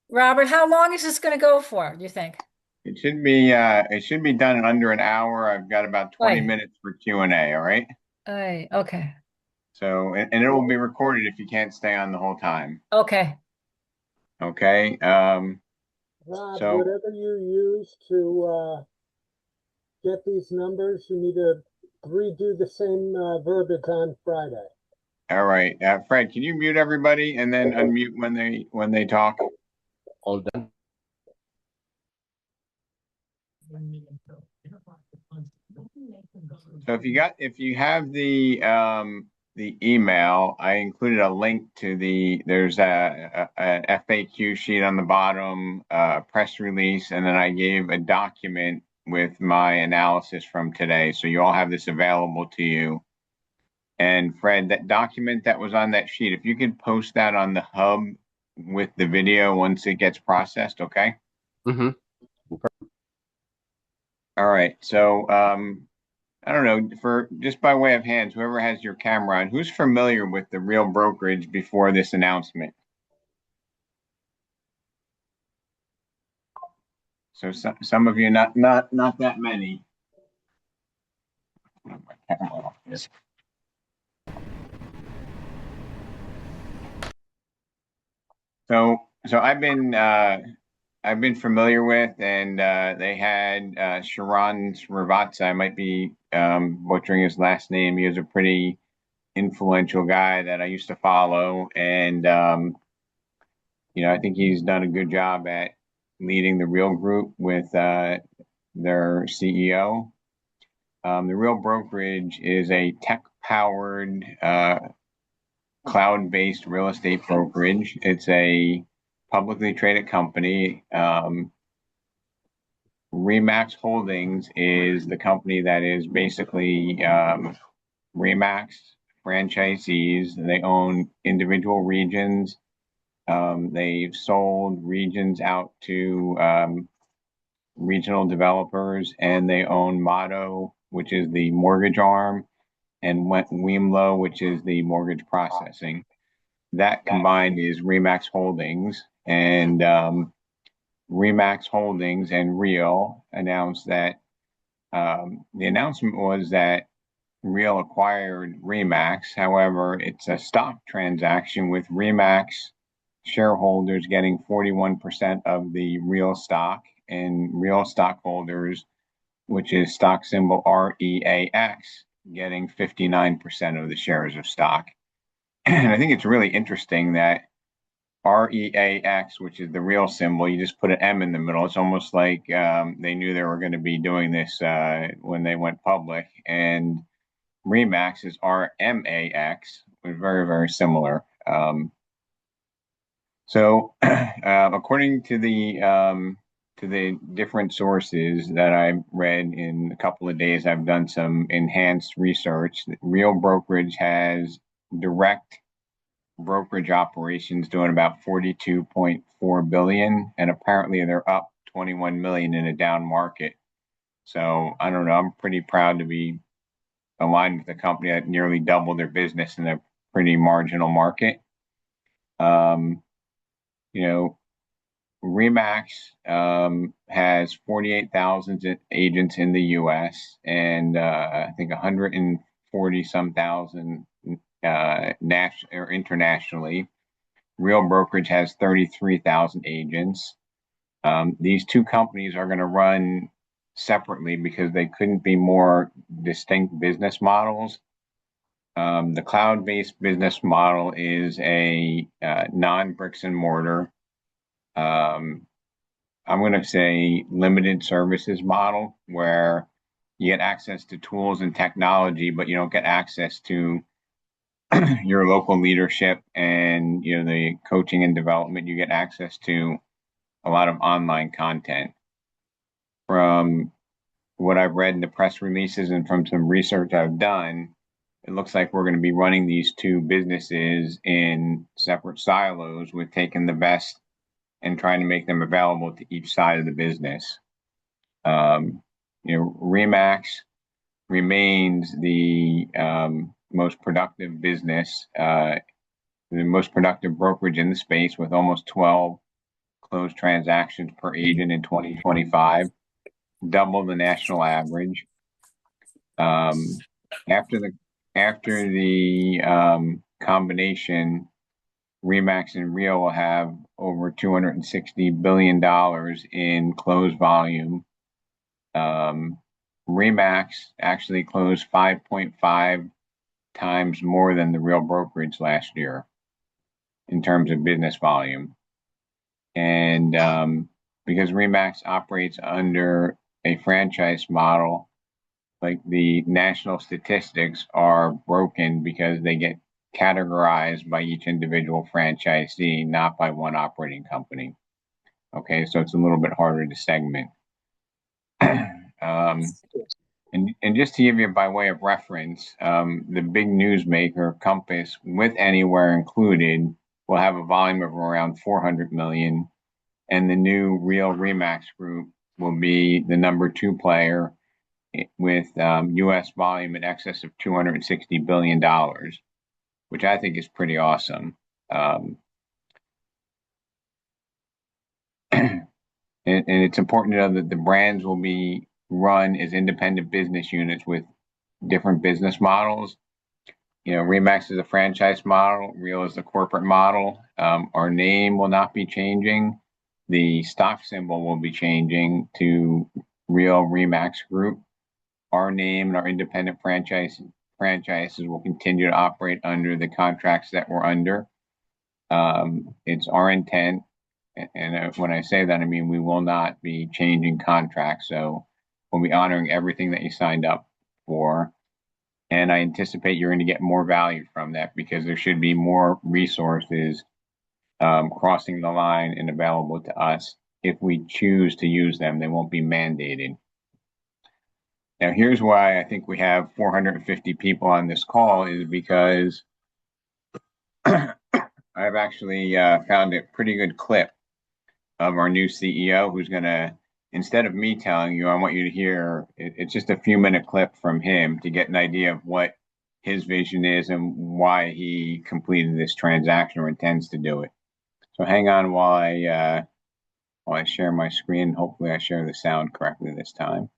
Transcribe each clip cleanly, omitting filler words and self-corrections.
Robert, how long is this going to go for, do you think? It should be done in under an hour. I've got about 20 Right. minutes for Q&A, all right? Okay. So, and it will be recorded if you can't stay on the whole time. Okay. Okay? Rob, So, whatever you use to get these numbers, you need to redo the same verbiage on Friday. all right. Fred, can you mute everybody and then unmute when they talk? All done. So if you have the email, I included a link to there's an FAQ sheet on the bottom, a press release, and then I gave a document with my analysis from today. So you all have this available to you. And Fred, that document that was on that sheet, if you could post that on the hub with the video once it gets processed, okay? Mm-hmm. All right. So I don't know, for just by way of hands, whoever has your camera on, who's familiar with the real brokerage before this announcement? So some of you, not that many. My camera off. Yes. So I've been familiar with, and they had Sharon Srivatsa. I might be butchering his last name. He was a pretty influential guy that I used to follow, and I think he's done a good job at leading the Real Group with their CEO. The Real Brokerage is a tech-powered, cloud-based real estate brokerage. It's a publicly traded company. REMAX Holdings is the company that is basically REMAX franchisees. They own individual regions. They've sold regions out to regional developers, and they own Motto, which is the mortgage arm, and Weemlo, which is the mortgage processing. That combined is Remax Holdings, and Remax Holdings and Real announced that the announcement was that Real acquired Remax. However, it's a stock transaction with Remax shareholders getting 41% of the Real stock and Real stockholders, which is stock symbol REAX, getting 59% of the shares of stock. And I think it's really interesting that REAX, which is the Real symbol, you just put an M in the middle. It's almost like they knew they were going to be doing this when they went public. And Remax is RMAX, very, very similar. So, according to the different sources that I've read in a couple of days, I've done some enhanced research. Real Brokerage has direct brokerage operations doing about 42.4 billion, and apparently they're up 21 million in a down market. So I don't know. I'm pretty proud to be aligned with a company that nearly doubled their business in a pretty marginal market. Um, you know, Remax has 48,000 agents in the U.S. and I think 140 some thousand national or internationally. Real Brokerage has 33,000 agents. These two companies are going to run separately because they couldn't be more distinct business models. The cloud-based business model is a non-bricks and mortar. Um, I'm going to say limited services model where you get access to tools and technology, but you don't get access to your local leadership and the coaching and development. You get access to a lot of online content. From what I've read in the press releases and from some research I've done, it looks like we're going to be running these two businesses in separate silos with taking the best and trying to make them available to each side of the business. Remax remains the most productive business, the most productive brokerage in the space with almost 12 closed transactions per agent in 2025, double the national average. After the combination, REMAX and Real will have over $260 billion in closed volume. REMAX actually closed 5.5 times more than the Real brokerage last year in terms of business volume. And because REMAX operates under a franchise model, like the national statistics are broken because they get categorized by each individual franchisee, not by one operating company. Okay, so it's a little bit harder to segment. And just to give you by way of reference, the big newsmaker Compass, with Anywhere included, will have a volume of around 400 million, and the new Real REMAX Group will be the number 2 player with U.S. volume in excess of $260 billion, which I think is pretty awesome. And it's important to know that the brands will be run as independent business units with different business models. You know, REMAX is a franchise model, Real is the corporate model. Our name will not be changing. The stock symbol will be changing to Real REMAX Group. Our name and our independent franchises will continue to operate under the contracts that we're under. It's our intent, and when I say that, I mean we will not be changing contracts. So we'll be honoring everything that you signed up for. And I anticipate you're going to get more value from that because there should be more resources crossing the line and available to us. If we choose to use them, they won't be mandated. Now, here's why I think we have 450 people on this call is because I've actually found a pretty good clip of our new CEO who's going to, instead of me telling you, I want you to hear, it's just a few-minute clip from him to get an idea of what his vision is and why he completed this transaction or intends to do it. So hang on while I share my screen. Hopefully I share the sound correctly this time.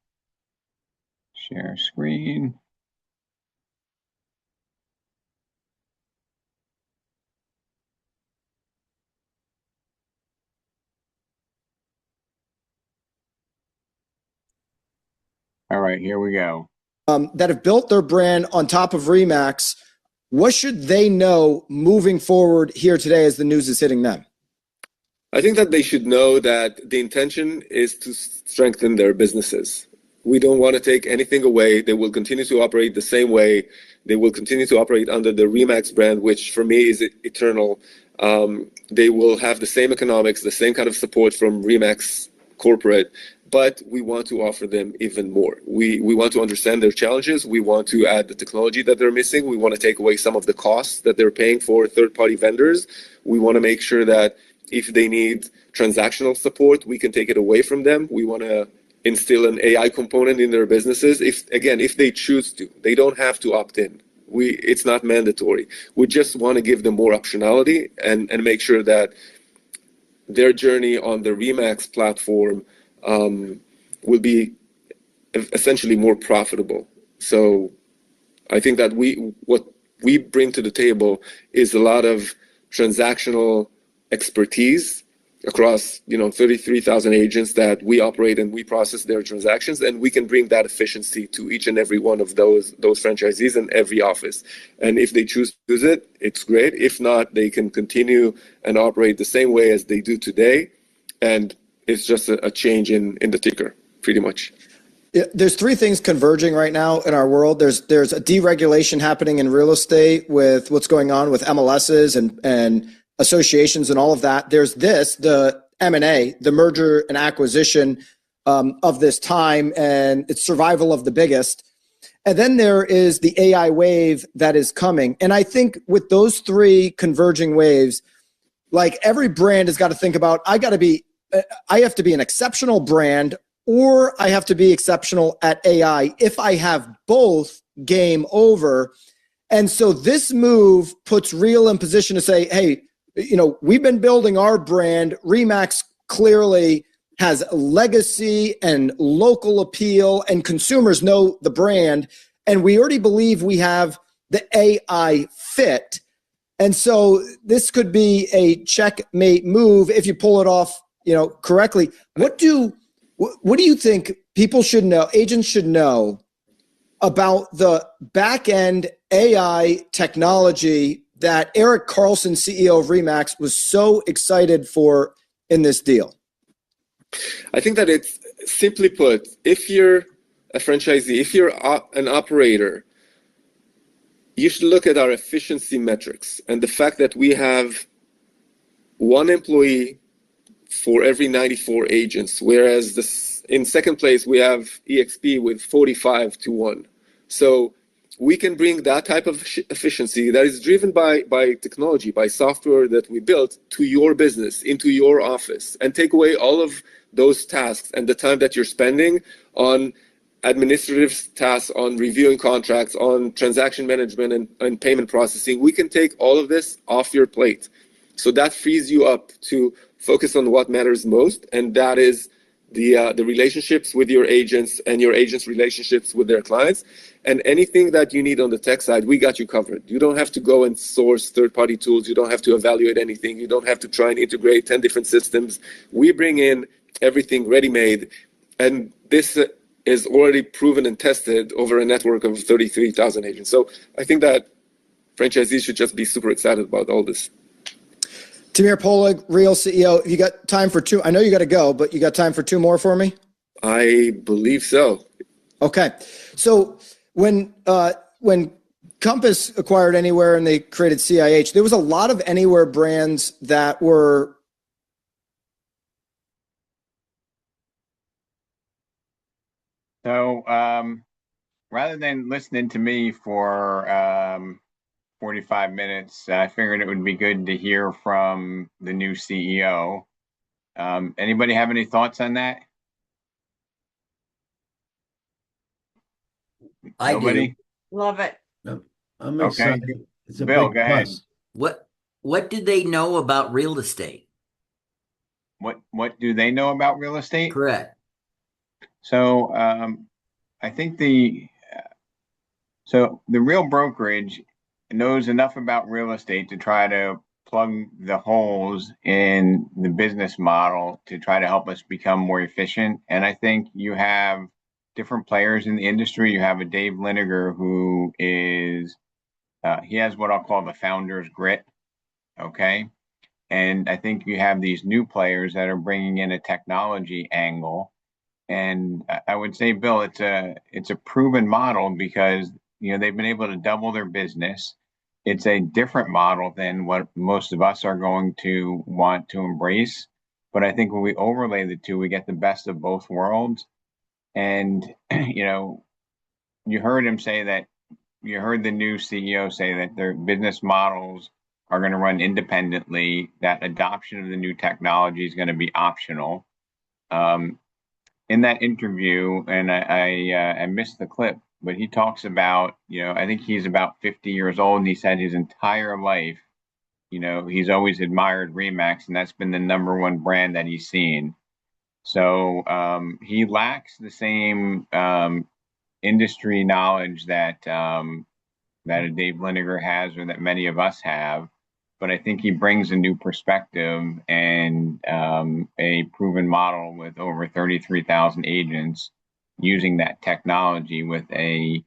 Share screen. All right, here we go. That have built their brand on top of REMAX, what should they know moving forward here today as the news is hitting them? I think that they should know that the intention is to strengthen their businesses. We don't want to take anything away. They will continue to operate the same way. They will continue to operate under the REMAX brand, which for me is eternal. They will have the same economics, the same kind of support from REMAX corporate, but we want to offer them even more. We want to understand their challenges. We want to add the technology that they're missing. We want to take away some of the costs that they're paying for third-party vendors. We want to make sure that if they need transactional support, we can take it away from them. We want to instill an AI component in their businesses. If they choose to, they don't have to opt in. It's not mandatory. We just want to give them more optionality and make sure that their journey on the REMAX platform will be essentially more profitable. So I think that what we bring to the table is a lot of transactional expertise across 33,000 agents that we operate and we process their transactions, and we can bring that efficiency to each and every one of those franchisees in every office. And if they choose to use it, it's great. If not, they can continue and operate the same way as they do today, and it's just a change in the ticker, pretty much. Yeah, there's three things converging right now in our world. There's a deregulation happening in real estate with what's going on with MLSs and associations and all of that. There's the M&A, the merger and acquisition of this time, and it's survival of the biggest. And then there is the AI wave that is coming. And I think with those three converging waves, like every brand has got to think about, I have to be an exceptional brand, or I have to be exceptional at AI. If I have both, game over. And so this move puts Real in position to say, hey, we've been building our brand. REMAX clearly has legacy and local appeal, and consumers know the brand. And we already believe we have the AI fit. And so this could be a checkmate move if you pull it off, correctly. What do you think people should know, agents should know about the back end AI technology that Eric Carlson, CEO of REMAX, was so excited for in this deal? I think that it's simply put, if you're a franchisee, if you're an operator, you should look at our efficiency metrics and the fact that we have one employee for every 94 agents, whereas in second place, we have EXP with 45 to 1. So we can bring that type of efficiency that is driven by technology, by software that we built to your business, into your office, and take away all of those tasks and the time that you're spending on administrative tasks, on reviewing contracts, on transaction management and payment processing. We can take all of this off your plate. So that frees you up to focus on what matters most, and that is the relationships with your agents and your agents' relationships with their clients. And anything that you need on the tech side, we got you covered. You don't have to go and source third-party tools. You don't have to evaluate anything. You don't have to try and integrate 10 different systems. We bring in everything ready-made, and this is already proven and tested over a network of 33,000 agents. So I think that franchisees should just be super excited about all this. Tamir Poleg, Real CEO. You got time for two? I know you got to go, but you got time for two more for me? I believe so. Okay. So when Compass acquired Anywhere and they created CIH, there was a lot of Anywhere brands that were So rather than listening to me for 45 minutes, I figured it would be good to hear from the new CEO. Anybody have any thoughts on that? Nobody? do. Love it. I'm Okay. excited. It's a Bill, big go ahead. plus. What do they know about real estate? What do they know about real estate? Correct. So I think the real brokerage knows enough about real estate to try to plug the holes in the business model to try to help us become more efficient. And I think you have different players in the industry. You have a Dave Liniger who is he has what I'll call the founder's grit. Okay. And I think you have these new players that are bringing in a technology angle. And I would say, Bill, it's a proven model because they've been able to double their business. It's a different model than what most of us are going to want to embrace. But I think when we overlay the two, we get the best of both worlds. And you heard him say that. You heard the new CEO say that their business models are going to run independently. That adoption of the new technology is going to be optional. In that interview, and I missed the clip, but he talks about, I think he's about 50 years old, and he said his entire life, he's always admired REMAX, and that's been the number one brand that he's seen. So he lacks the same industry knowledge that a Dave Liniger has, or that many of us have. But I think he brings a new perspective and a proven model with over 33,000 agents using that technology with a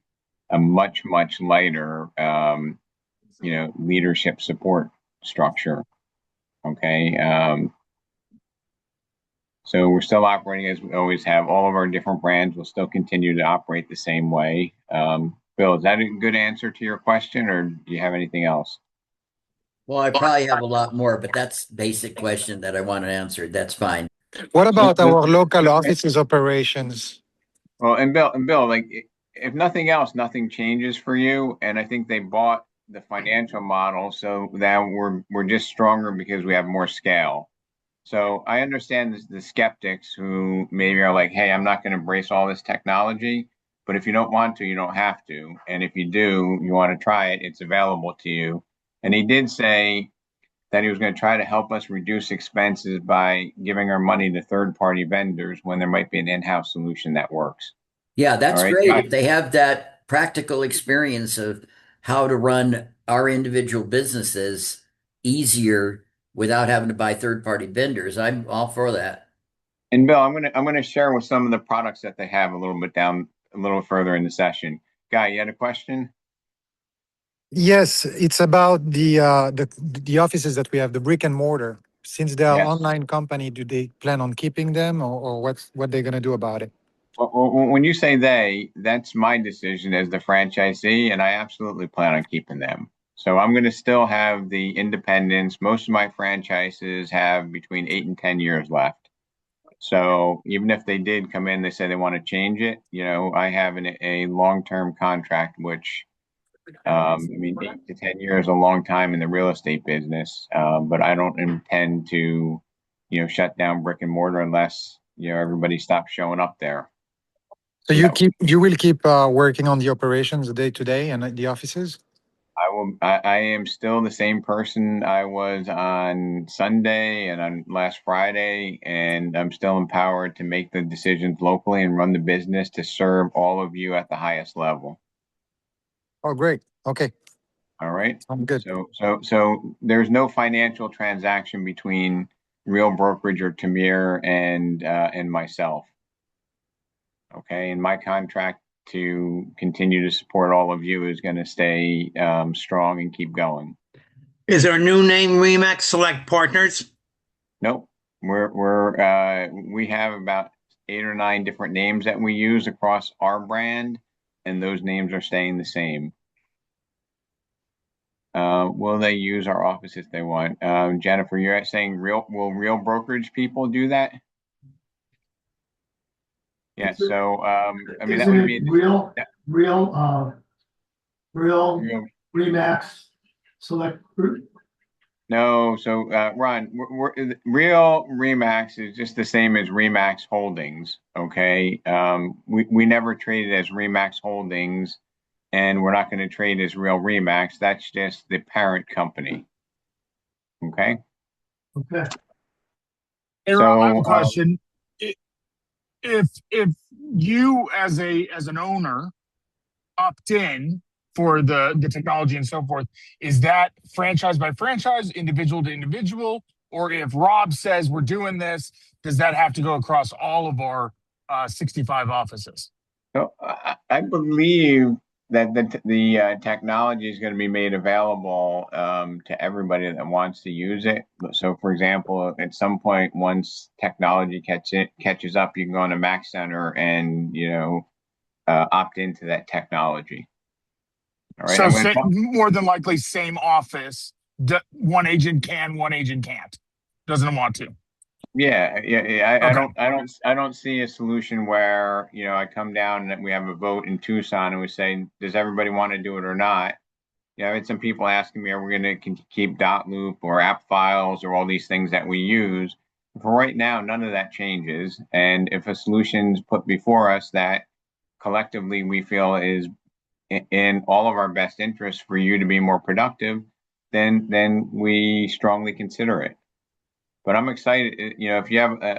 much lighter, leadership support structure. Okay. So we're still operating as we always have. All of our different brands will still continue to operate the same way. Bill, is that a good answer to your question, or do you have anything else? Well, I probably have a lot more, but that's basic question that I want to answer. That's fine. What about our local offices operations? Well, and Bill, like if nothing else, nothing changes for you. And I think they bought the financial model so that we're just stronger because we have more scale. So I understand the skeptics who maybe are like, hey, I'm not going to embrace all this technology. But if you don't want to, you don't have to. And if you do, you want to try it, it's available to you. And he did say that he was going to try to help us reduce expenses by giving our money to third-party vendors when there might be an in-house solution that works. Yeah, All that's right. great. If they have that practical experience of how to run our individual businesses easier without having to buy third-party vendors, I'm all for that. And Bill, I'm gonna share with some of the products that they have a little bit down a little further in the session. Guy, you had a question? Yes, it's about the offices that we have, the brick and mortar. Since they are Yes. online company, do they plan on keeping them, or what they're gonna do about it? When you say they, that's my decision as the franchisee, and I absolutely plan on keeping them. So I'm going to still have the independence. Most of my franchises have between 8 and 10 years left. So even if they did come in, they say they want to change it, I have a long-term contract, which, I mean, 8 to 10 years is a long time in the real estate business. But I don't intend to, shut down brick and mortar unless, everybody stops showing up there. So No. you will keep working on the operations day to day and at the offices? I am still the same person I was on Sunday and on last Friday, and I'm still empowered to make the decisions locally and run the business to serve all of you at the highest level. Oh, great. Okay, All right. I'm good. So there's no financial transaction between Real Brokerage or Tamir and myself. Okay, and my contract to continue to support all of you is going to stay strong and keep going. Is there a new name, REMAX Select Partners? Nope, we have about 8 or 9 different names that we use across our brand, and those names are staying the same. Will they use our office if they want? Jennifer, you're saying will Real Brokerage people do that? Yeah, so I mean that Isn't would it be real real. REMAX Select Group? No, so Ron, Real REMAX is just the same as REMAX Holdings. Okay, we never traded as REMAX Holdings, and we're not going to trade as Real REMAX. That's just the parent company. Okay. Okay. Hey, Rob, I have a question. If you as an owner opt in for the technology and so forth, is that franchise by franchise, individual to individual, or if Rob says we're doing this, does that have to go across all of our 65 offices? So I believe that the technology is going to be made available to everybody that wants to use it. So, for example, at some point, once technology catches up, you can go on a Mac Center and opt into that technology. All right. So more than likely, same office. One agent can, one agent can't. Doesn't want to. Yeah. Okay. I don't see a solution where I come down and we have a vote in Tucson and we say, does everybody want to do it or not? I had some people asking me, are we going to keep dot loop or app files or all these things that we use? For right now, none of that changes. And if a solution is put before us that collectively we feel is in all of our best interests for you to be more productive, then we strongly consider it. But I'm excited, if you have a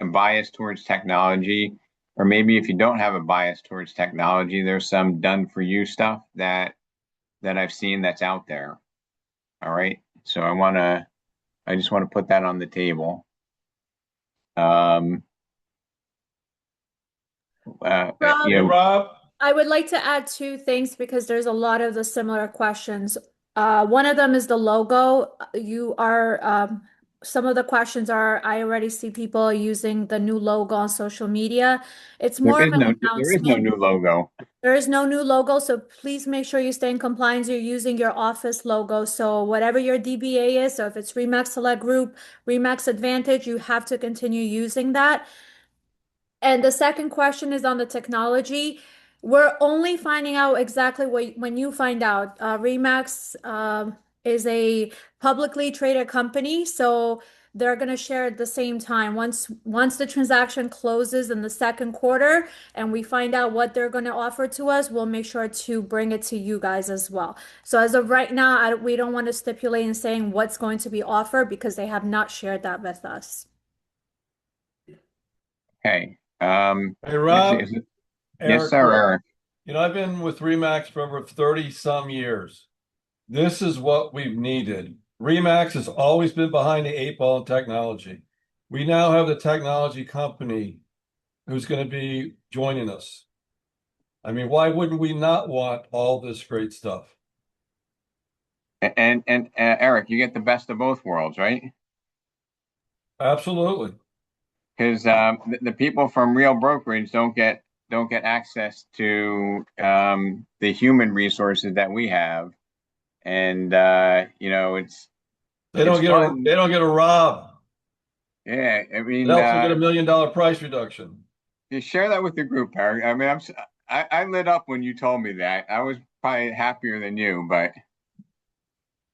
bias towards technology, or maybe if you don't have a bias towards technology, there's some done for you stuff that I've seen that's out there. All right. So I just want to put that on the table. Rob, Rob, I would like to add two things because there's a lot of the similar questions. One of them is the logo. Some of the questions are, I already see people using the new logo on social media. It's more of an there is no announcement. new logo. There is no new logo, so please make sure you stay in compliance. You're using your office logo. So whatever your DBA is, so if it's REMAX Select Group, REMAX Advantage, you have to continue using that. And the second question is on the technology. We're only finding out exactly when you find out. REMAX is a publicly traded company, so they're going to share at the same time. Once the transaction closes in the second quarter and we find out what they're going to offer to us, we'll make sure to bring it to you guys as well. So as of right now, we don't want to stipulate in saying what's going to be offered because they have not shared that with us. Okay. Hey, Rob, Yes, Eric, sir, look, Eric. I've been with REMAX for over 30 some years. This is what we've needed. REMAX has always been behind the eight ball in technology. We now have the technology company who's going to be joining us. I mean, why wouldn't we not want all this great stuff? And Eric, you get the best of both worlds, right? Absolutely. Because the people from Real Brokerage don't get access to the human resources that we have, and it's They don't get fun. they don't get a rob. Yeah, I mean, They also get $1 million price reduction. you share that with the group, Eric. I mean, I lit up when you told me that. I was probably happier than you, but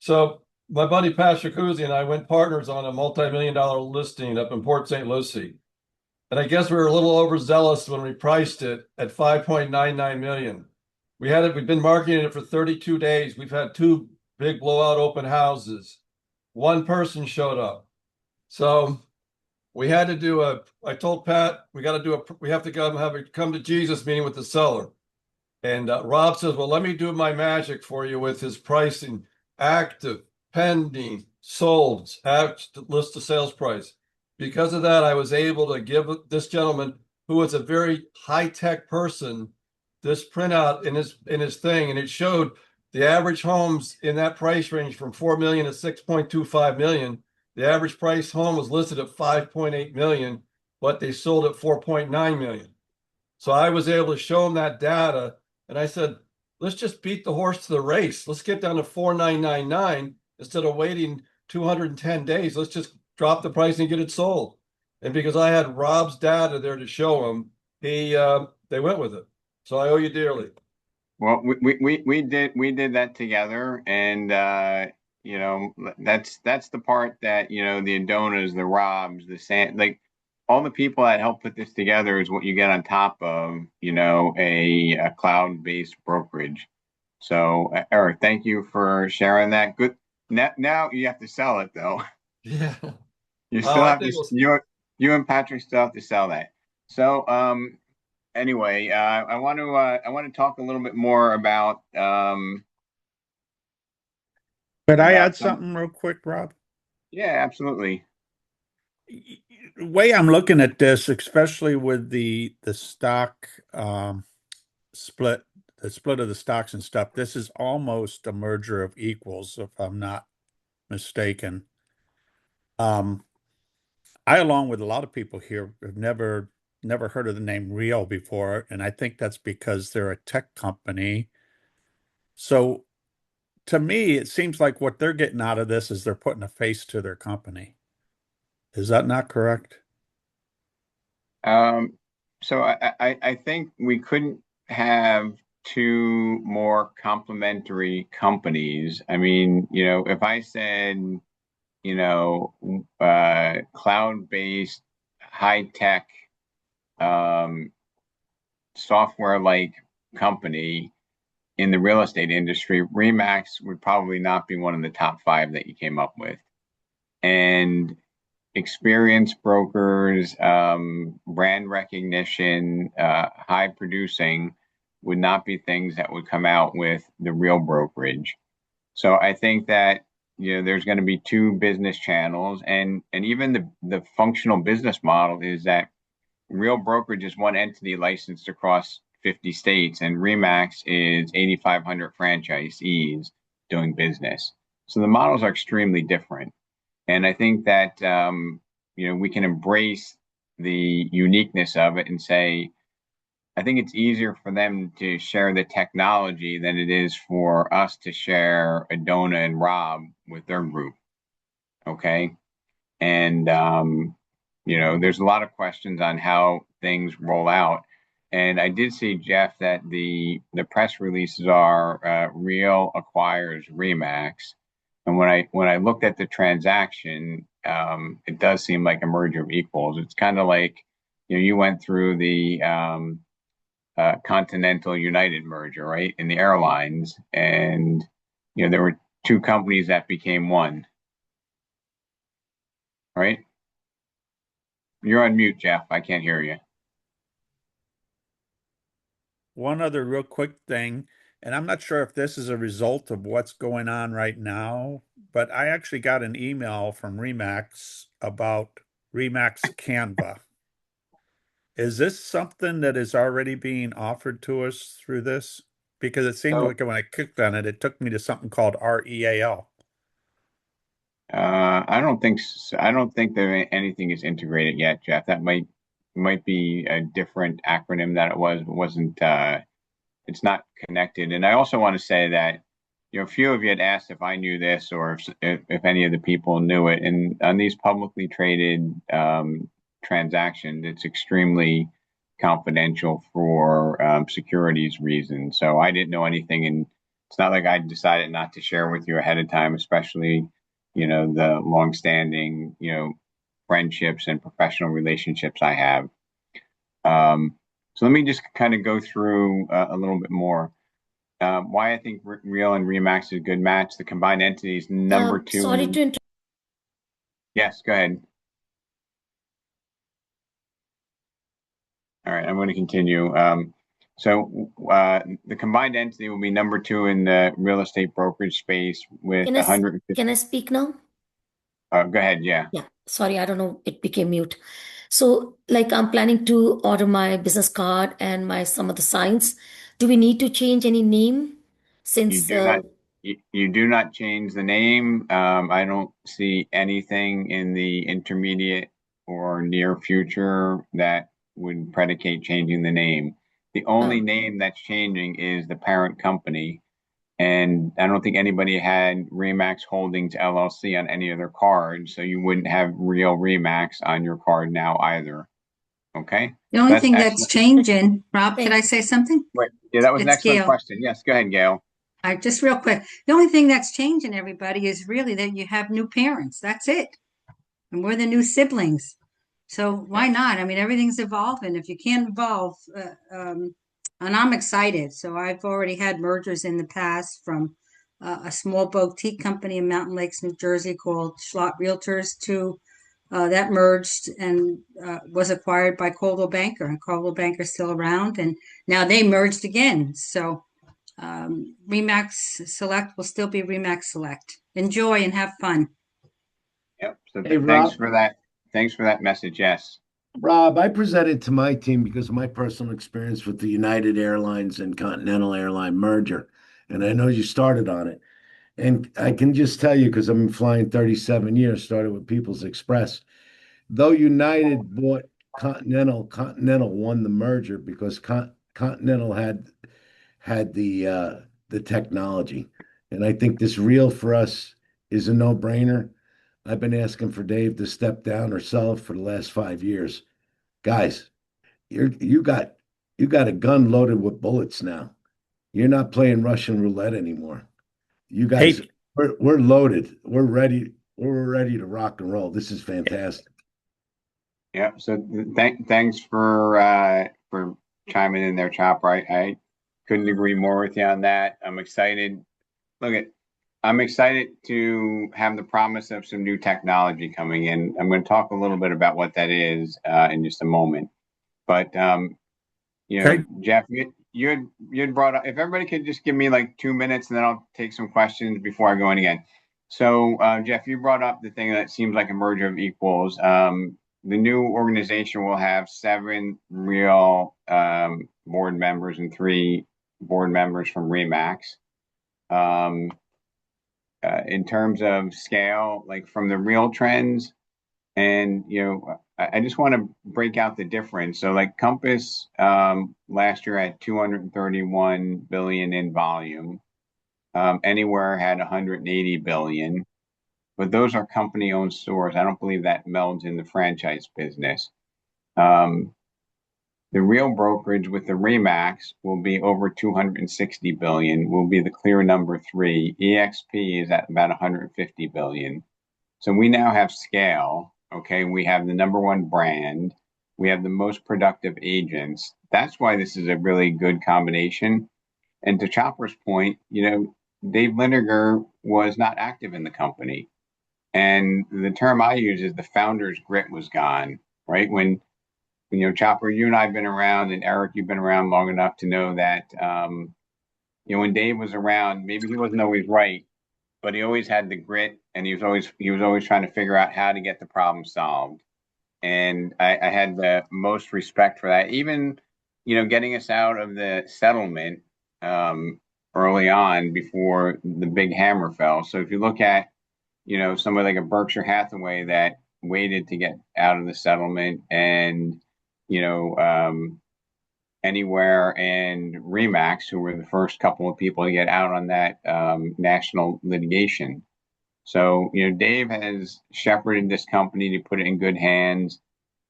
So my buddy Pat Shakuzzi and I went partners on a multi-million-dollar listing up in Port St. Lucie. And I guess we were a little overzealous when we priced it at 5.99 million. We've been marketing it for 32 days. We've had 2 big blowout open houses. 1 person showed up. So we had to I told Pat, we have to have a come to Jesus meeting with the seller. And Rob says, well, let me do my magic for you with his pricing, active, pending, sold, list the sales price. Because of that, I was able to give this gentleman, who was a very high-tech person, this printout in his thing, and it showed the average homes in that price range from 4 million to 6.25 million. The average price home was listed at 5.8 million, but they sold at 4.9 million. So I was able to show him that data, and I said, let's just beat the horse to the race. Let's get down to 4,999 instead of waiting 210 days. Let's just drop the price and get it sold. And because I had Rob's data there to show him, they went with it. So I owe you dearly. well, we did that together, and that's the part that the Adonas, the Robs, the San, like all the people that help put this together is what you get on top of a cloud-based brokerage. So Eric, thank you for sharing that. Good. Now you have to sell it though. Yeah. You still have to. You and Patrick still have to sell that. So anyway, I want to talk a little bit more about. Could I add something real quick, Rob? Yeah, absolutely. The way I'm looking at this, especially with the stock split, the split of the stocks and stuff, this is almost a merger of equals, if I'm not mistaken. I, along with a lot of people here, have never heard of the name Real before, and I think that's because they're a tech company. So to me, it seems like what they're getting out of this is they're putting a face to their company. Is that not correct? So I think we couldn't have 2 more complementary companies. I mean, if I said, cloud-based, high-tech, software-like company in the real estate industry, REMAX would probably not be one of the top 5 that you came up with. And experienced brokers, brand recognition, high producing would not be things that would come out with the Real Brokerage. So I think that there's going to be 2 business channels, and even the functional business model is that Real Brokerage is one entity licensed across 50 states, and REMAX is 8,500 franchisees doing business. So the models are extremely different. And I think that, we can embrace the uniqueness of it and say, I think it's easier for them to share the technology than it is for us to share Adona and Rob with their group. Okay. And, there's a lot of questions on how things roll out. And I did see, Jeff, that the press releases are Real acquires REMAX. And when I looked at the transaction, it does seem like a merger of equals. It's kind of like, you went through the Continental United merger, right, in the airlines, and there were two companies that became one, right? You're on mute, Jeff. I can't hear you. One other real quick thing, and I'm not sure if this is a result of what's going on right now, but I actually got an email from REMAX about REMAX Canva. Is this something that is already being offered to us through this? Because it seemed like when I clicked on it, it took me to something called REAL. I don't think that anything is integrated yet, Jeff. That might be a different acronym that it wasn't. It's not connected. And I also want to say that a few of you had asked if I knew this or if any of the people knew it. And on these publicly traded transactions, it's extremely confidential for securities reasons. So I didn't know anything, and it's not like I decided not to share with you ahead of time, especially the longstanding friendships and professional relationships I have. So let me just kind of go through a little bit more. Why I think Real and REMAX is a good match. The combined entity is number two. Sorry to interrupt. Yes, go ahead. All right, I'm going to continue. So the combined entity will be number two in the real estate brokerage space with 150. Can I speak now? Go ahead, yeah. Yeah, sorry, I don't know, it became mute. So, like, I'm planning to order my business card and some of the signs. Do we need to change any name since You do not change the name. I don't see anything in the intermediate or near future that would predicate changing the name. The only name that's changing is the parent company. And I don't think anybody had REMAX Holdings LLC on any of their cards, so you wouldn't have Real REMAX on your card now either. Okay? The only thing that's changing, Rob, could I say something? Wait, yeah, that was an It's excellent Gail. question. Yes, go ahead, Gail. Just real quick. The only thing that's changing, everybody, is really that you have new parents. That's it. And we're the new siblings. So why not? I mean, everything's evolving. If you can't evolve, and I'm excited. So I've already had mergers in the past from a small boutique company in Mountain Lakes, New Jersey called Schlott Realtors to that merged and was acquired by Coldwell Banker, and Coldwell Banker's still around, and now they merged again. So REMAX Select will still be REMAX Select. Enjoy and have fun. Yep. So Hey, thanks Rob. for that. Thanks for that message. Yes. Rob, I presented to my team because of my personal experience with the United Airlines and Continental Airline merger. And I know you started on it. And I can just tell you, because I've been flying 37 years, started with People's Express. Though United bought Continental, Continental won the merger because Continental had the technology. And I think this Real for us is a no-brainer. I've been asking for Dave to step down or sell it for the last 5 years. Guys, you got a gun loaded with bullets now. You're not playing Russian roulette anymore. You guys, we're loaded. We're ready. We're ready to rock and roll. This is fantastic. Yeah. So thanks for chiming in there, Chopper. I couldn't agree more with you on that. I'm excited. I'm excited to have the promise of some new technology coming in. I'm going to talk a little bit about what that is in just a moment. But Jeff, you had brought up. If everybody could just give me like 2 minutes, and then I'll take some questions before I go in again. So, Jeff, you brought up the thing that seems like a merger of equals. The new organization will have 7 real board members and 3 board members from REMAX. In terms of scale, like from the real trends, and I just want to break out the difference. So like Compass last year had 231 billion in volume. Anywhere had 180 billion, but those are company-owned stores. I don't believe that melds in the franchise business. The real brokerage with the REMAX will be over 260 billion, will be the clear number 3. EXP is at about 150 billion. So we now have scale. Okay, we have the number one brand. We have the most productive agents. That's why this is a really good combination. And to Chopper's point, Dave Liniger was not active in the company. And the term I use is the founder's grit was gone, right? When, Chopper, you and I have been around, and Eric, you've been around long enough to know that, when Dave was around, maybe he wasn't always right, but he always had the grit, and he was always trying to figure out how to get the problem solved. And I had the most respect for that. Even, getting us out of the settlement early on before the big hammer fell. So if you look at, somebody like a Berkshire Hathaway that waited to get out of the settlement, and, Anywhere and REMAX, who were the first couple of people to get out on that national litigation. So, Dave has shepherded this company to put it in good hands.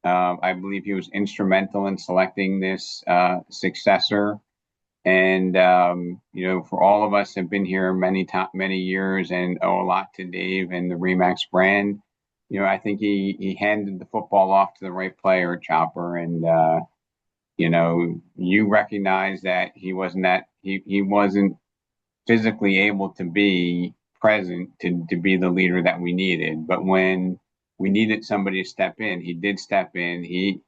I believe he was instrumental in selecting this successor. And, for all of us have been here many years and owe a lot to Dave and the REMAX brand. I think he handed the football off to the right player, Chopper. And, you recognize that he wasn't physically able to be present to be the leader that we needed. But when we needed somebody to step in, he did step in. He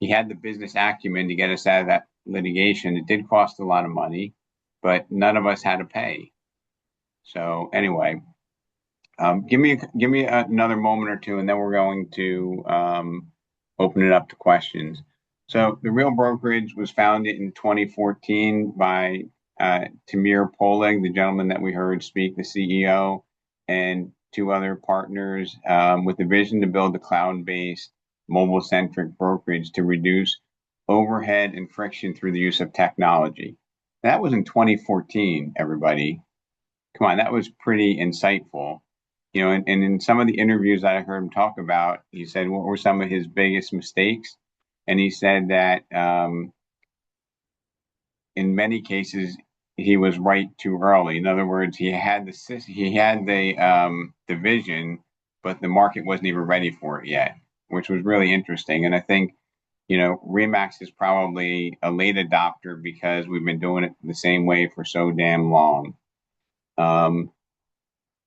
had the business acumen to get us out of that litigation. It did cost a lot of money, but none of us had to pay. So anyway, give me another moment or two, and then we're going to open it up to questions. So the Real Brokerage was founded in 2014 by Tamir Poleg, the gentleman that we heard speak, the CEO, and two other partners, with the vision to build a cloud-based, mobile-centric brokerage to reduce overhead and friction through the use of technology. That was in 2014, everybody. Come on, that was pretty insightful. And in some of the interviews that I heard him talk about, he said, what were some of his biggest mistakes? And he said that in many cases, he was right too early. In other words, he had the vision, but the market wasn't even ready for it yet, which was really interesting. And I think, REMAX is probably a late adopter because we've been doing it the same way for so damn long.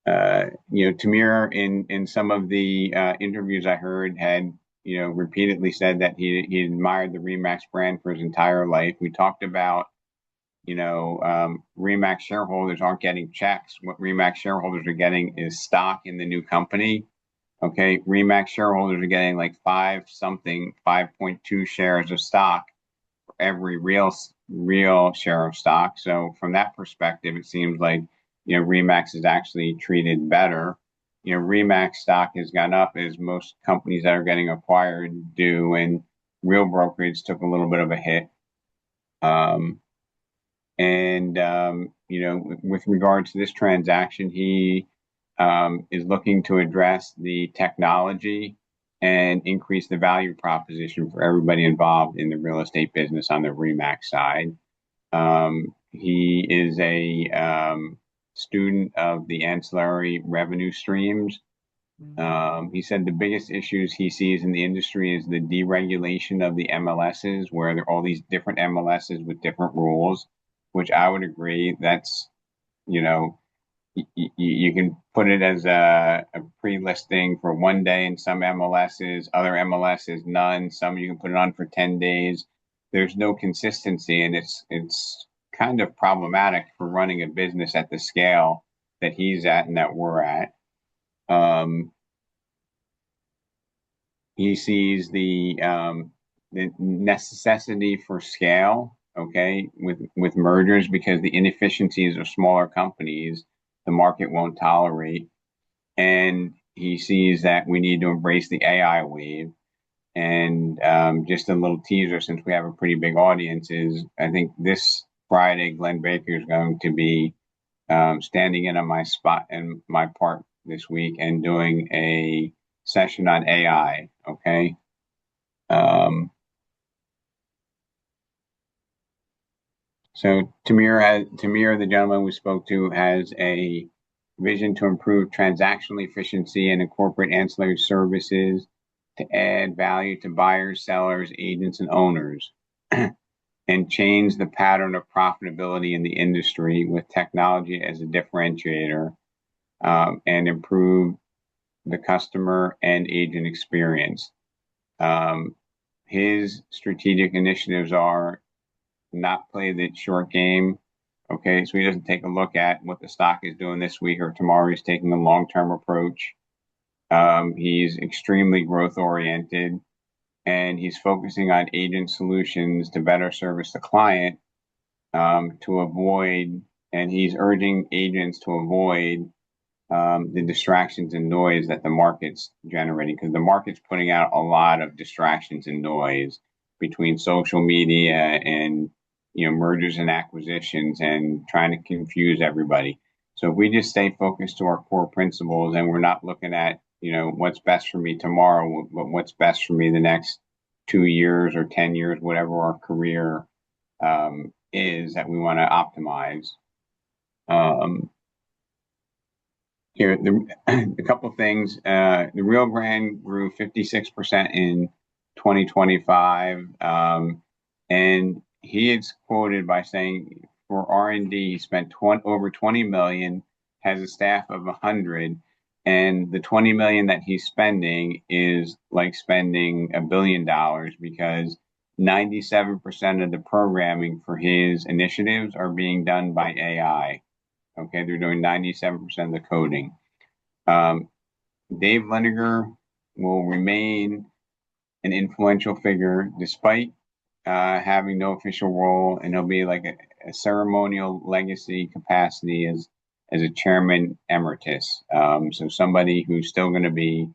Tamir, in some of the interviews I heard, had repeatedly said that he admired the REMAX brand for his entire life. We talked about, REMAX shareholders aren't getting checks. What REMAX shareholders are getting is stock in the new company. Okay, REMAX shareholders are getting like 5.2 shares of stock for every real share of stock. So from that perspective, it seems like, REMAX is actually treated better. REMAX stock has gone up as most companies that are getting acquired do, and Real Brokerage took a little bit of a hit. With regards to this transaction, he is looking to address the technology and increase the value proposition for everybody involved in the real estate business on the REMAX side. He is a student of the ancillary revenue streams. He said the biggest issues he sees in the industry is the deregulation of the MLSs, where there are all these different MLSs with different rules, which I would agree. That's, you can put it as a pre-listing for 1 day in some MLSs, other MLSs, none. Some you can put it on for 10 days. There's no consistency, and it's kind of problematic for running a business at the scale that he's at and that we're at. He sees the necessity for scale, okay, with mergers, because the inefficiencies of smaller companies, the market won't tolerate. And he sees that we need to embrace the AI wave. And just a little teaser, since we have a pretty big audience, is I think this Friday, Glenn Baker is going to be standing in on my spot and my part this week and doing a session on AI. Okay. So Tamir, the gentleman we spoke to, has a vision to improve transactional efficiency and incorporate ancillary services to add value to buyers, sellers, agents, and owners, and change the pattern of profitability in the industry with technology as a differentiator, and improve the customer and agent experience. His strategic initiatives are not play the short game. Okay, so he doesn't take a look at what the stock is doing this week or tomorrow. He's taking a long-term approach. He's extremely growth oriented, and he's focusing on agent solutions to better service the client, to avoid, and he's urging agents to avoid the distractions and noise that the market's generating, because the market's putting out a lot of distractions and noise between social media and mergers and acquisitions and trying to confuse everybody. So if we just stay focused to our core principles and we're not looking at what's best for me tomorrow, but what's best for me the next 2 years or 10 years, whatever our career is that we want to optimize. Here, a couple of things. The Rio Grande grew 56% in 2025, and he is quoted by saying for R&D, he spent over 20 million, has a staff of 100, and the 20 million that he's spending is like spending $1 billion, because 97% of the programming for his initiatives are being done by AI. Okay, they're doing 97% of the coding. Dave Liniger will remain an influential figure despite having no official role, and he'll be like a ceremonial legacy capacity as a chairman emeritus. So somebody who's still going to be,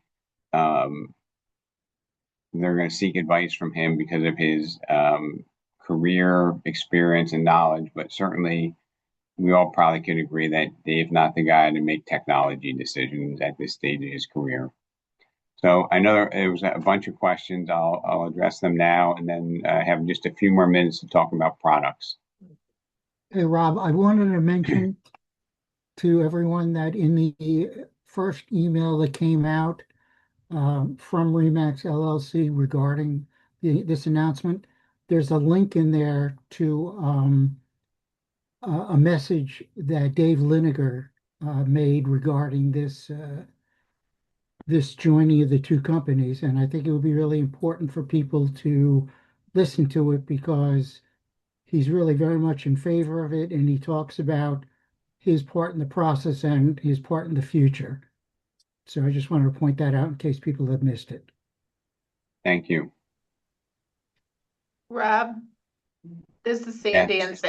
they're going to seek advice from him because of his career experience and knowledge, but certainly we all probably could agree that Dave's not the guy to make technology decisions at this stage of his career. So I know there was a bunch of questions. I'll address them now, and then have just a few more minutes to talk about products. Hey, Rob, I wanted to mention to everyone that in the first email that came out from REMAX LLC regarding this announcement, there's a link in there to a message that Dave Liniger made regarding this joining of the two companies, and I think it would be really important for people to listen to it because he's really very much in favor of it, and he talks about his part in the process and his part in the future. So I just wanted to point that out in case people have missed it. Thank you. Rob, this is Sandy and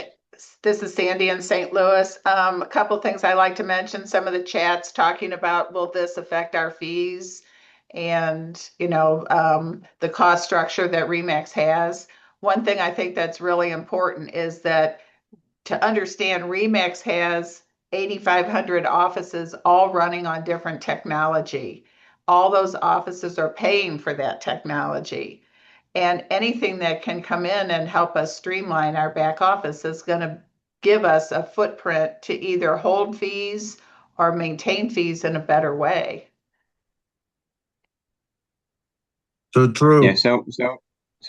this is Sandy in St. Louis. A couple things I like to mention. Some of the chats talking about, will this affect our fees, and the cost structure that REMAX has. One thing I think that's really important is that to understand REMAX has 8,500 offices all running on different technology. All those offices are paying for that technology. And anything that can come in and help us streamline our back office is going to give us a footprint to either hold fees or maintain fees in a better way. So true. Yeah. So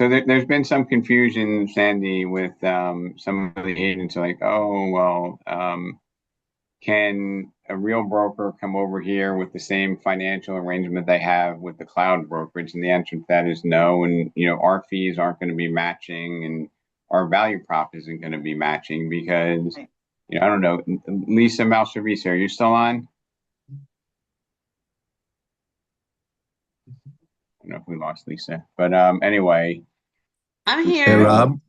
there's been some confusion, Sandy, with some of the agents are like, oh, well, can a real broker come over here with the same financial arrangement they have with the cloud brokerage? And the answer to that is no. And, our fees aren't going to be matching, and our value prop isn't going to be matching because, I don't know, Lisa Malservice, are you still on? I don't know if we lost Lisa, but anyway. I'm here. Hey, Rob.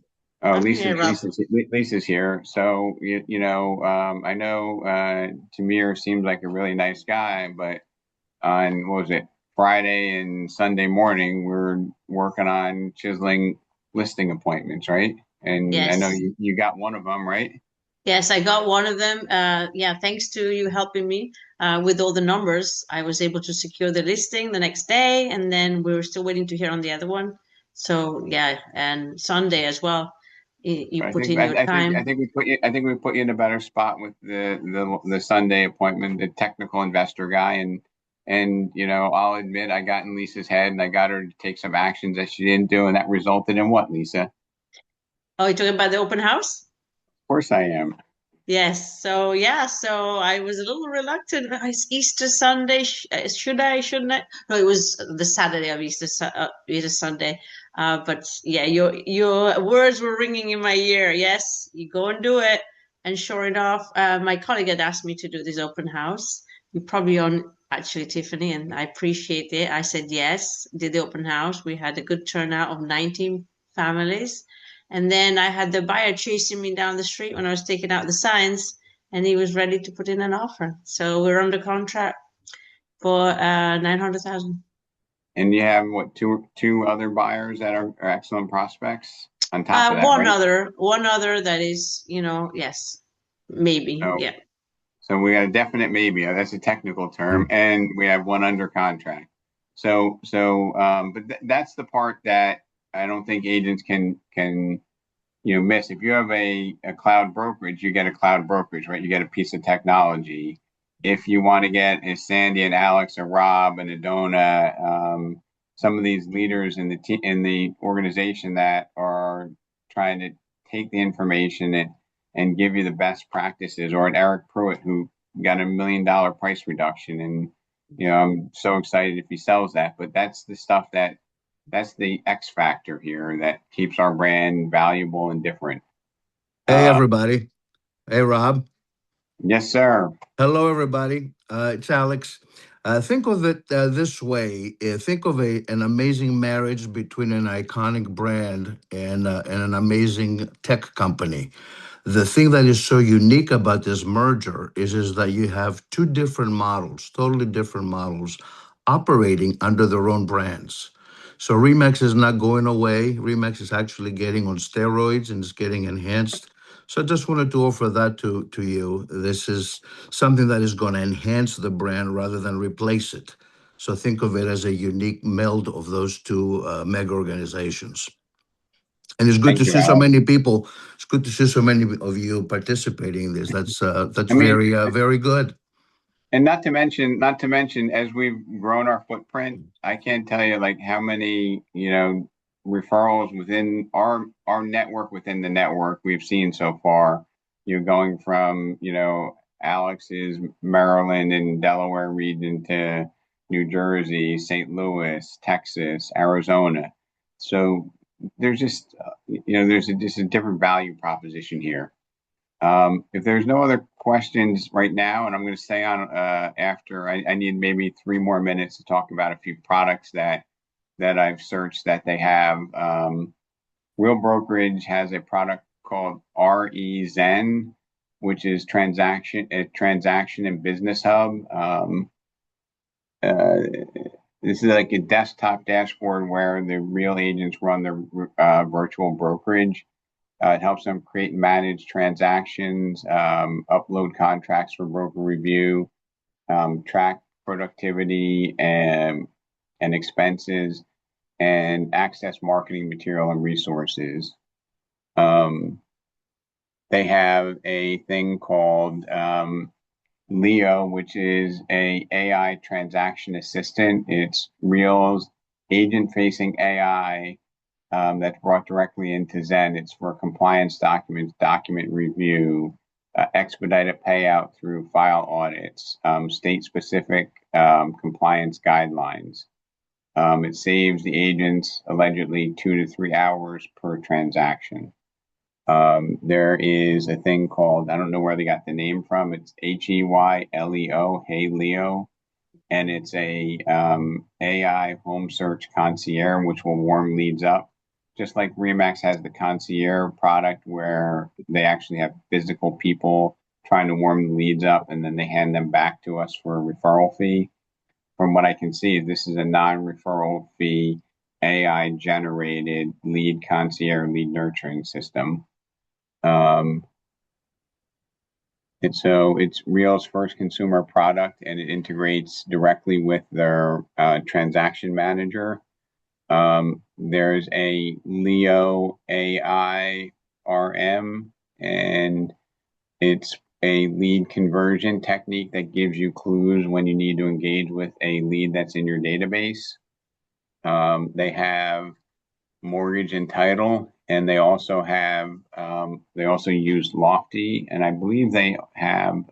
Oh, Lisa's here. So, I know Tamir seems like a really nice guy, but on, what was it, Friday and Sunday morning, we're working on chiseling listing appointments, right? And Yes. I know you got one of them, right? Yes, I got one of them. Yeah, thanks to you helping me with all the numbers, I was able to secure the listing the next day, and then we were still waiting to hear on the other one. So yeah, and Sunday as well. You I put think in your time. I think we put you in a better spot with the Sunday appointment, the technical investor guy, and I'll admit I got in Lisa's head and I got her to take some actions that she didn't do, and that resulted in what, Lisa? Of Oh, you're talking about the open house? course I am. Yes. So yeah, so I was a little reluctant. It's Easter Sunday. Should I? Shouldn't I? No, it was the Saturday of Easter Sunday. But yeah, your words were ringing in my ear. Yes, you go and do it. And sure enough, my colleague had asked me to do this open house. You probably on actually, Tiffany, and I appreciate it. I said yes, did the open house. We had a good turnout of 19 families. And then I had the buyer chasing me down the street when I was taking out the signs, and he was ready to put in an offer. So we're under contract for 900,000. And you have what, two other buyers that are excellent prospects on top of that, One right? other that is, yes, maybe, So, yeah. so we got a definite maybe. That's a technical term, and we have one under contract. But that's the part that I don't think agents can miss. If you have a cloud brokerage, you get a cloud brokerage, right? You get a piece of technology. If you want to get a Sandy and Alex, a Rob and a Donna, some of these leaders in the organization that are trying to take the information and give you the best practices, or an Eric Pruitt who got $1 million price reduction, and I'm so excited if he sells that. But that's the stuff that's the X factor here that keeps our brand valuable and different. Hey, everybody. Hey, Rob. Yes, sir. Hello, everybody. It's Alex. Think of it this way. Think of an amazing marriage between an iconic brand and an amazing tech company. The thing that is so unique about this merger is that you have two different models, totally different models, operating under their own brands. So REMAX is not going away. REMAX is actually getting on steroids and it's getting enhanced. So I just wanted to offer that to you. This is something that is going to enhance the brand rather than replace it. So think of it as a unique meld of those two mega organizations. And it's good Thank to you, see so Alex. many people. It's good to see so many of you participating in this. That's I mean, very good. and not to mention, as we've grown our footprint, I can't tell you like how many, referrals within our network within the network we've seen so far. Going from, Alex's Maryland and Delaware region to New Jersey, St. Louis, Texas, Arizona. So there's just, just a different value proposition here. If there's no other questions right now, and I'm going to stay on after, I need maybe 3 more minutes to talk about a few products that I've searched that they have. Real Brokerage has a product called REZen, which is transaction and business hub. This is like a desktop dashboard where the real agents run their virtual brokerage. It helps them create and manage transactions, upload contracts for broker review, track productivity and expenses, and access marketing material and resources. They have a thing called Leo, which is a AI transaction assistant. It's Real's agent-facing AI that's brought directly into Zen. It's for compliance documents, document review, expedited payout through file audits, state-specific compliance guidelines. It saves the agents allegedly 2 to 3 hours per transaction. There is a thing called, I don't know where they got the name from. It's HEYLEO, Hey Leo, and it's a AI home search concierge, which will warm leads up. Just like REMAX has the concierge product where they actually have physical people trying to warm the leads up and then they hand them back to us for a referral fee. From what I can see, this is a non-referral fee AI generated lead concierge lead nurturing system. And so it's Real's first consumer product, and it integrates directly with their transaction manager. There's a Leo AI RM, and it's a lead conversion technique that gives you clues when you need to engage with a lead that's in your database. They have mortgage and title, and they also have they also use Lofty, and I believe they have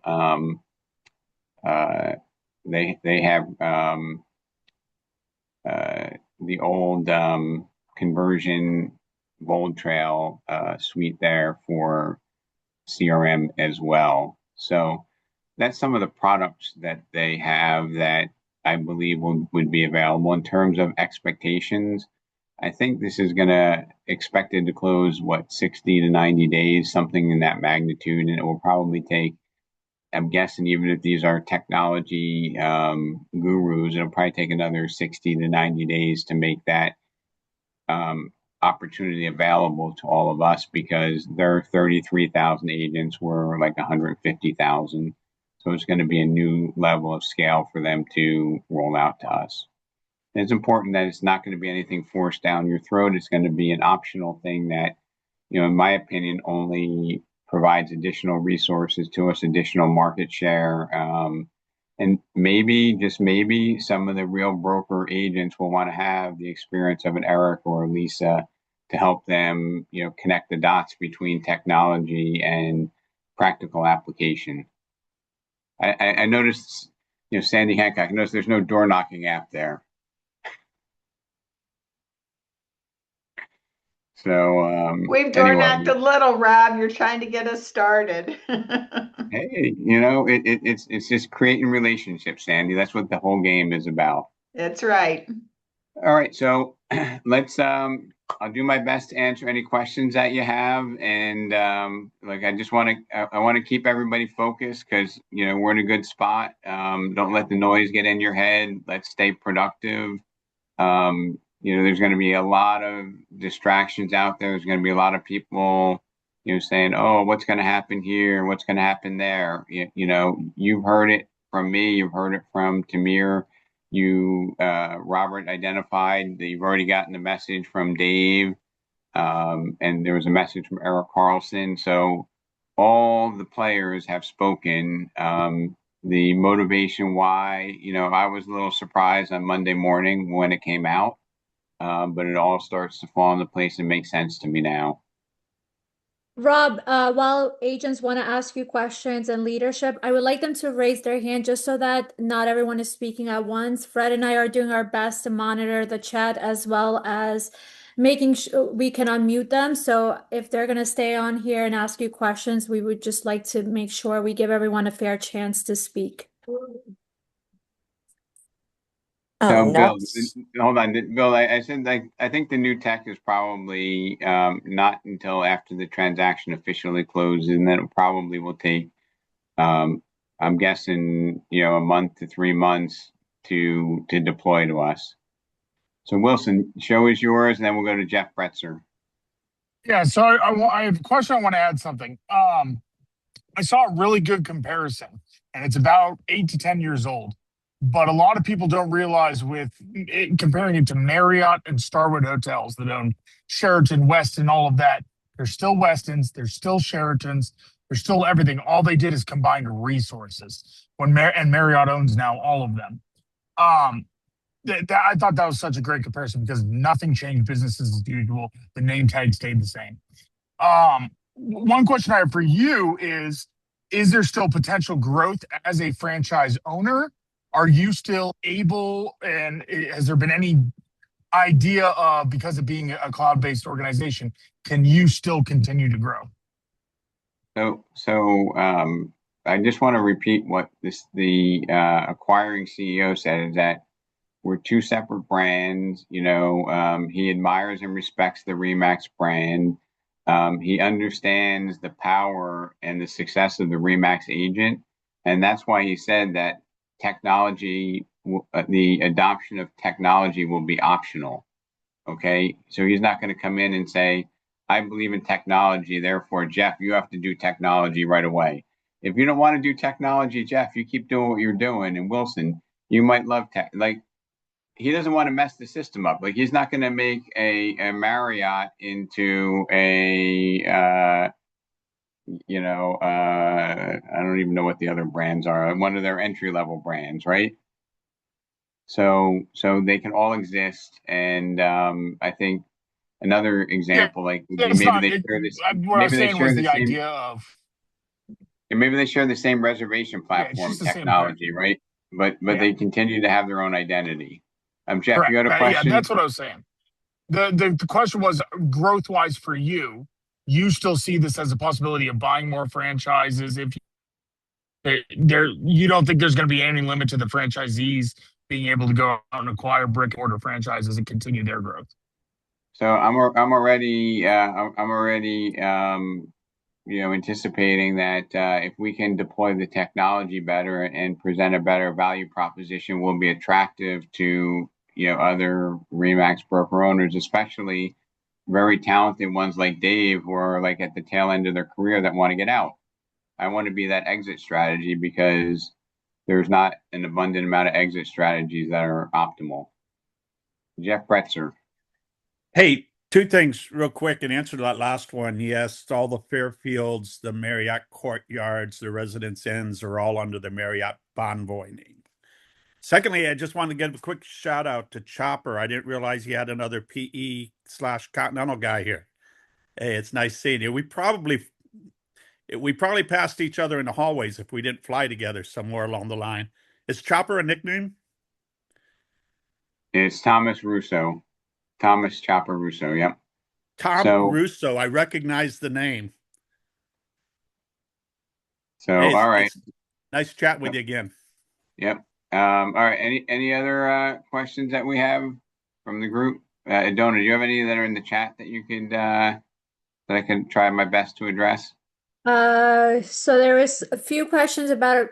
they have the old conversion Bold Trail suite there for CRM as well. So that's some of the products that they have that I believe would be available. In terms of expectations, I think this is going to expected to close 60 to 90 days, something in that magnitude, and it will probably take, I'm guessing, even if these are technology gurus, it'll probably take another 60 to 90 days to make that opportunity available to all of us, because their 33,000 agents were like 150,000. So it's going to be a new level of scale for them to roll out to us. And it's important that it's not going to be anything forced down your throat. It's going to be an optional thing that, in my opinion, only provides additional resources to us, additional market share. And maybe, just maybe, some of the real broker agents will want to have the experience of an Eric or a Lisa to help them, connect the dots between technology and practical application. I noticed, Sandy Hancock, I noticed there's no door knocking app there. So we've door knocked a little, Rob. You're trying to get us started. Hey, it's just creating relationships, Sandy. That's what the whole game is about. That's right. All right, so let's I'll do my best to answer any questions that you have, and I just want to keep everybody focused, because we're in a good spot. Don't let the noise get in your head. Let's stay productive. There's going to be a lot of distractions out there. There's going to be a lot of people, saying, "Oh, what's going to happen here? What's going to happen there?" You've heard it from me. You've heard it from Tamir. Robert identified that you've already gotten the message from Dave, and there was a message from Eric Carlson. So all the players have spoken. The motivation why, I was a little surprised on Monday morning when it came out, but it all starts to fall into place and make sense to me now. Rob, while agents want to ask you questions and leadership, I would like them to raise their hand just so that not everyone is speaking at once. Fred and I are doing our best to monitor the chat, as well as making sure we can unmute them. So if they're going to stay on here and ask you questions, we would just like to make sure we give everyone a fair chance to speak. So, Bill, hold on, Bill. I said I think the new tech is probably not until after the transaction officially closes, and then it probably will take, I'm guessing, a month to 3 months to deploy to us. So, Wilson, show is yours, and then we'll go to Jeff Bretzer. Yeah, so I have a question. I want to add something. I saw a really good comparison, and it's about 8 to 10 years old. But a lot of people don't realize, comparing it to Marriott and Starwood hotels that own Sheraton, Westin, all of that, there's still Westins, there's still Sheratons, there's still everything. All they did is combine resources. And Marriott owns now all of them. I thought that was such a great comparison, because nothing changed. Business as usual. The name tag stayed the same. One question I have for you is there still potential growth as a franchise owner? Are you still able, and has there been any idea of, because of being a cloud-based organization, can you still continue to grow? So I just want to repeat what the acquiring CEO said, is that we're two separate brands. He admires and respects the REMAX brand. He understands the power and the success of the REMAX agent, and that's why he said that technology, the adoption of technology will be optional. Okay, so he's not going to come in and say, "I believe in technology, therefore, Jeff, you have to do technology right away." If you don't want to do technology, Jeff, you keep doing what you're doing. And Wilson, you might love tech. Like, he doesn't want to mess the system up. Like he's not going to make a Marriott into a I don't even know what the other brands are. One of their entry level brands, right? So they can all exist, and I think another example, like It's maybe not. they share this, What I was maybe they saying was share the the same, idea of and maybe they share the same reservation it's platform just the same thing. technology, right? But Yeah, they continue to have their own identity. Jeff, you correct. had a Yeah, question? that's what I was saying. The question was growth wise for you. You still see this as a possibility of buying more franchises if you don't think there's going to be any limit to the franchisees being able to go out and acquire brick and mortar franchises and continue their growth. So I'm already anticipating that if we can deploy the technology better and present a better value proposition, we'll be attractive to other REMAX broker owners, especially very talented ones like Dave, who are like at the tail end of their career that want to get out. I want to be that exit strategy because there's not an abundant amount of exit strategies that are optimal. Jeff Bretzer. Hey, two things real quick in answer to that last one. Yes, all the Fairfields, the Marriott Courtyards, the Residence Inns are all under the Marriott Bonvoy name. Secondly, I just wanted to give a quick shout out to Chopper. I didn't realize he had another PE/Continental guy here. Hey, it's nice seeing you. We probably passed each other in the hallways if we didn't fly together somewhere along the line. Is Chopper a nickname? It's Thomas Russo. Thomas Chopper Russo, yep. Tom Russo. I recognize the name. So, hey, all right. Nice chat with you again. Yep. All right. Any other questions that we have from the group? Donna, do you have any that are in the chat that you could that I can try my best to address? So there is a few questions about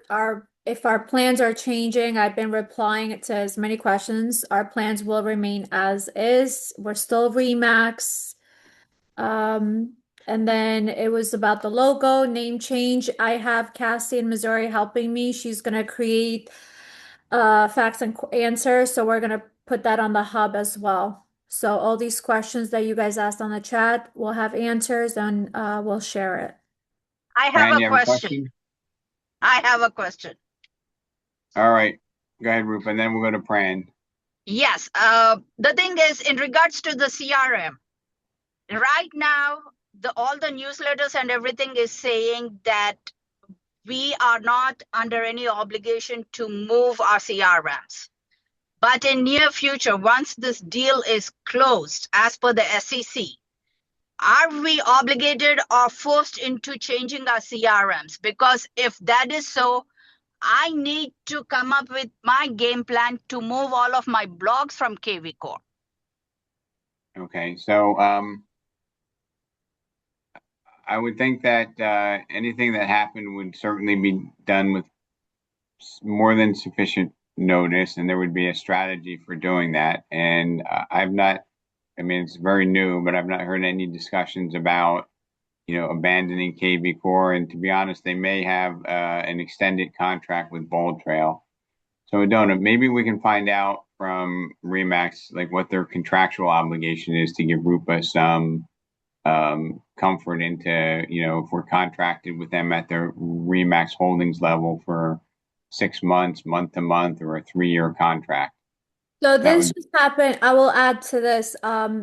if our plans are changing. I've been replying to as many questions. Our plans will remain as is. We're still REMAX. And then it was about the logo, name change. I have Cassie in Missouri helping me. She's gonna create facts and answers. So we're gonna put that on the hub as well. So all these questions that you guys asked on the chat, we'll have answers and we'll share it. I have Fran, a you have question. I have a question. All right. Go ahead, Rupa, and then we'll go to Pran. Yes. The thing is, in regards to the CRM, right now, all the newsletters and everything is saying that we are not under any obligation to move our CRMs. But in near future, once this deal is closed, as per the SEC, are we obligated or forced into changing our CRMs? Because if that is so, I need to come up with my game plan to move all of my blogs from KV Core. Okay, so I would think that anything that happened would certainly be done with more than sufficient notice, and there would be a strategy for doing that. And I've not, I mean, it's very new, but I've not heard any discussions about, abandoning KV Core. And to be honest, they may have an extended contract with Bold Trail. So, Adona, maybe we can find out from REMAX, like what their contractual obligation is to give Rupa some comfort into, if we're contracted with them at their REMAX Holdings level for 6 months, month to month, or a 3-year contract. So this just happened. I will add to this.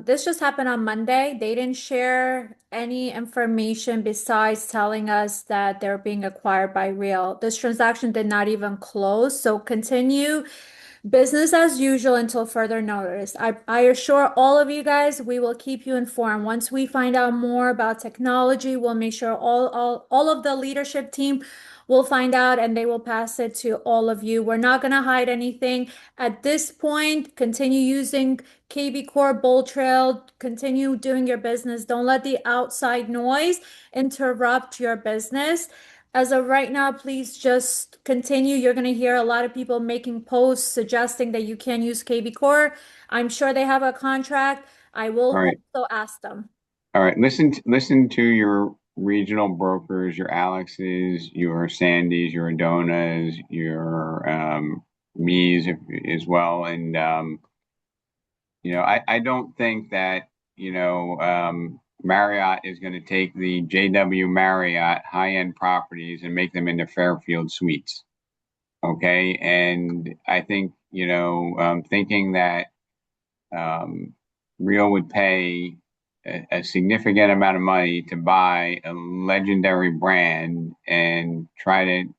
This just happened on Monday. They didn't share any information besides telling us that they're being acquired by Real. This transaction did not even close. So continue business as usual until further notice. I assure all of you guys, we will keep you informed. Once we find out more about technology, we'll make sure all of the leadership team will find out and they will pass it to all of you. We're not going to hide anything. At this point, continue using KV Core, Bold Trail, continue doing your business. Don't let the outside noise interrupt your business. As of right now, please just continue. You're going to hear a lot of people making posts suggesting that you can use KV Core. I'm sure they have a contract. I will also ask them. All right. Listen to your regional brokers, your Alexes, your Sandys, your Adonas, your Me's as well. And I don't think that, Marriott is going to take the JW Marriott high-end properties and make them into Fairfield Suites. Okay. And I think, thinking that Real would pay a significant amount of money to buy a legendary brand and try to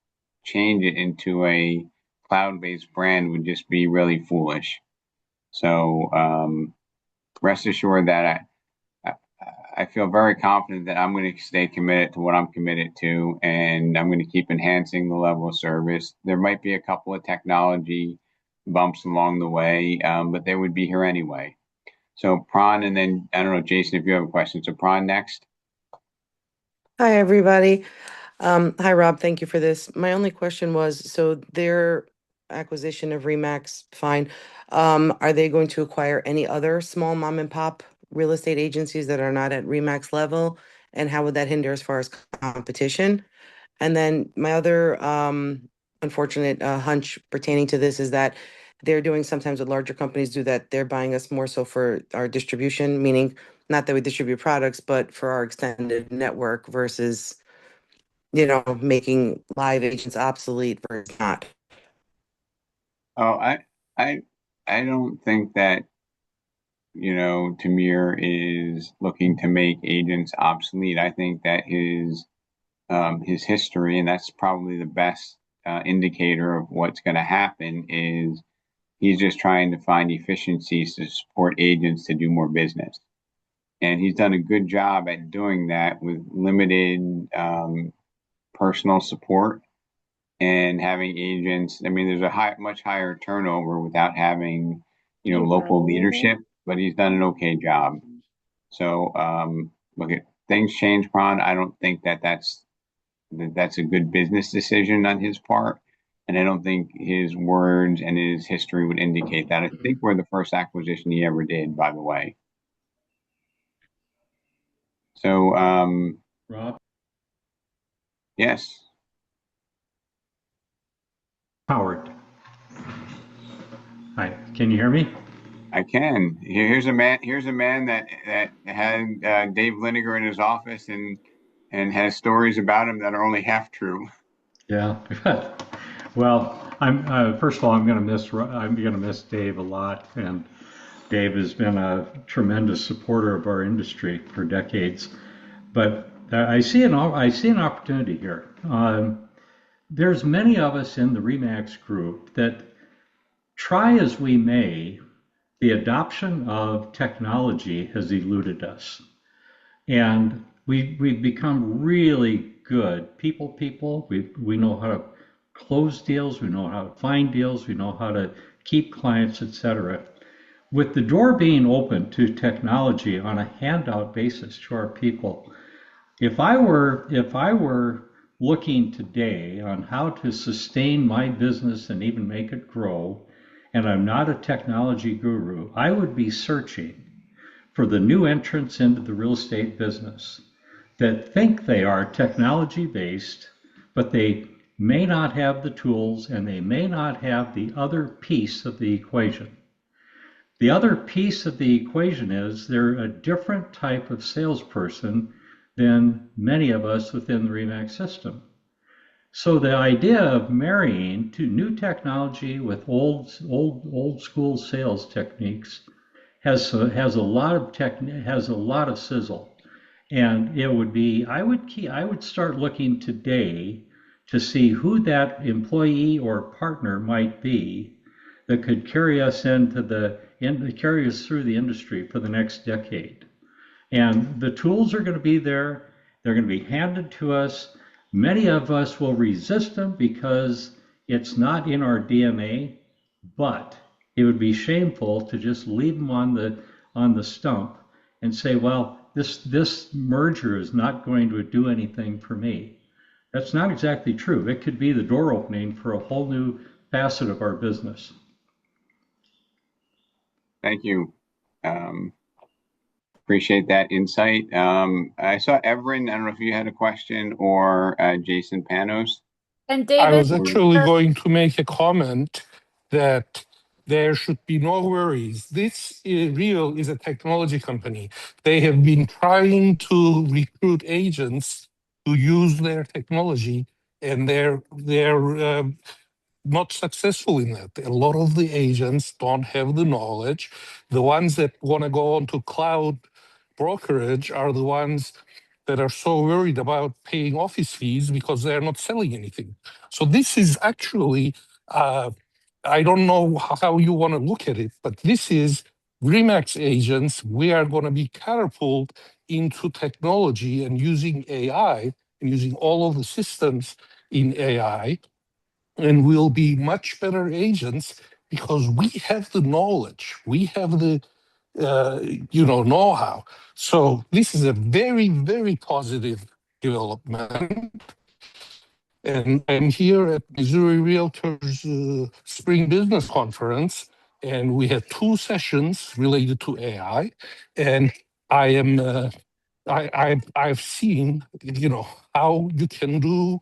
change it into a cloud-based brand would just be really foolish. So rest assured that I feel very confident that I'm going to stay committed to what I'm committed to, and I'm going to keep enhancing the level of service. There might be a couple of technology bumps along the way, but they would be here anyway. So Pran, and then I don't know, Jason, if you have a question. So Pran next. Hi, everybody. Hi, Rob. Thank you for this. My only question was, so their acquisition of REMAX, fine. Are they going to acquire any other small mom and pop real estate agencies that are not at REMAX level? And how would that hinder as far as competition? And then my other unfortunate hunch pertaining to this is that they're doing sometimes what larger companies do, that they're buying us more so for our distribution, meaning not that we distribute products, but for our extended network versus, making live agents obsolete versus not. Oh, I don't think that, Tamir is looking to make agents obsolete. I think that his history, and that's probably the best indicator of what's going to happen, is he's just trying to find efficiencies to support agents to do more business. And he's done a good job at doing that with limited personal support and having agents. I mean, there's a much higher turnover without having, local leadership, but he's done an okay job. So, look, things change, Pran. I don't think that's a good business decision on his part. And I don't think his words and his history would indicate that. I think we're the first acquisition he ever did, by the way. So, Rob? Yes. Howard. Hi, can you hear me? I can. Here's a man that had Dave Liniger in his office and has stories about him that are only half true. Yeah. Well, I'm first of all, I'm going to miss Dave a lot, and Dave has been a tremendous supporter of our industry for decades. But I see an opportunity here. There's many of us in the REMAX group that, try as we may, the adoption of technology has eluded us. And we've become really good people. We know how to close deals, we know how to find deals, we know how to keep clients, etc. With the door being open to technology on a handout basis to our people, if I were looking today on how to sustain my business and even make it grow, and I'm not a technology guru, I would be searching for the new entrants into the real estate business that think they are technology based, but they may not have the tools and they may not have the other piece of the equation. The other piece of the equation is they're a different type of salesperson than many of us within the REMAX system. So the idea of marrying to new technology with old school sales techniques has a lot of sizzle, and it would be I would start looking today to see who that employee or partner might be that could carry us carry us through the industry for the next decade. And the tools are going to be there. They're going to be handed to us. Many of us will resist them because it's not in our DNA, but it would be shameful to just leave them on the stump and say, well, this merger is not going to do anything for me. That's not exactly true. It could be the door opening for a whole new facet of our business. Thank you. Appreciate that insight. I saw Everin. I don't know if you had a question, or Jason Panos. And David, I was actually going to make a comment that there should be no worries. This Real is a technology company. They have been trying to recruit agents to use their technology, and they're not successful in that. A lot of the agents don't have the knowledge. The ones that want to go onto cloud brokerage are the ones that are so worried about paying office fees because they're not selling anything. So this is actually, I don't know how you want to look at it, but this is REMAX agents. We are going to be catapulted into technology and using AI and using all of the systems in AI, and we'll be much better agents because we have the knowledge, we have the know-how. So this is a very, very positive development. And I'm here at Missouri Realtors Spring Business Conference, and we had 2 sessions related to AI. And I am, I've seen, how you can do